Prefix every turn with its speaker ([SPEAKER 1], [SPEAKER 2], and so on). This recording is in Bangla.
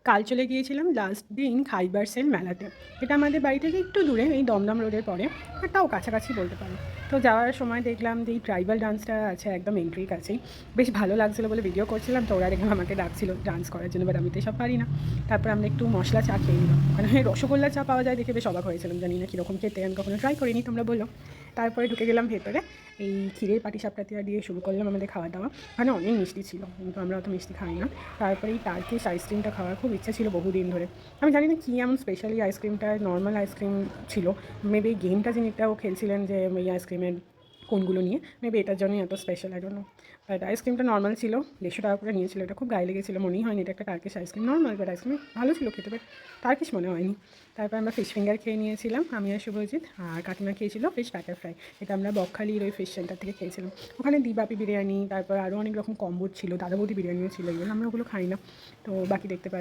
[SPEAKER 1] কাল চলে গিয়েছিলাম লাস্ট দিন খাইবার সেল মেলাতে। এটা আমাদের বাড়ি থেকে একটু দূরে, এই দমদম রোডের পরে, আর তাও কাছাকাছি বলতে পারো। তো যাওয়ার সময় দেখলাম যে এই ট্রাইবাল ডান্সটা আছে একদম এন্ট্রির কাছেই। বেশ ভালো লাগছিলো বলে ভিডিও করছিলাম, তো ওরা দেখলাম আমাকে ডাকছিল ডান্স করার জন্য, বাট আমি তো এসব পারি না। তারপর আমরা একটু মশলা চা খেয়ে নিলাম, মানে রসগোল্লা চা পাওয়া যায় দেখে বেশ অবাক হয়েছিলাম, জানি না কীরকম খেতে, আমি কখনো ট্রাই করিনি, তোমরা বললো। তারপরে ঢুকে গেলাম ভেতরে, এই ক্ষীরের পাটিসাপটা দিয়ে শুরু করলাম আমাদের খাওয়া দাওয়া। ওখানে অনেক মিষ্টি ছিল, কিন্তু আমরা অত মিষ্টি খাই না। তারপরে এই টার্কিশ আইসক্রিমটা খাওয়ার খুব ইচ্ছা ছিল বহুদিন ধরে। আমি জানি না কী এমন স্পেশালি আইসক্রিমটা, নর্মাল আইসক্রিম ছিল, মেবি এই গেমটা যিনিটাও খেলছিলেন যে এই আইসক্রিমের কোনগুলো নিয়ে, মেবি এটার জন্যই এত special, I don't know. But আইসক্রিমটা নর্মাল ছিল, 150 টাকা করে নিয়েছিল। এটা খুব গায়ে লেগেছিলো, মনেই হয়নি এটা একটা Turkish ice cream, normal, but ice cream ভালো ছিল খেতে, বাট টার্কিশ মনে হয়নি। তারপর আমরা ফিশ ফিঙ্গার খেয়ে নিয়েছিলাম, আমি আর শুভজিৎ, আর কাকিমা খেয়েছিল ফিশ ব্যাটার ফ্রাই। এটা আমরা বকখালির ওই ফিশ সেন্টার থেকে খেয়েছিলাম। ওখানে দিবাপি বিরিয়ানি, তারপর আরও অনেক রকম কম্বো ছিল, দাদা বৌদি বিরিয়ানিও ছিল, এগুলো আমরা ওগুলো খাই না। তো বাকি দেখতে পাচ্ছি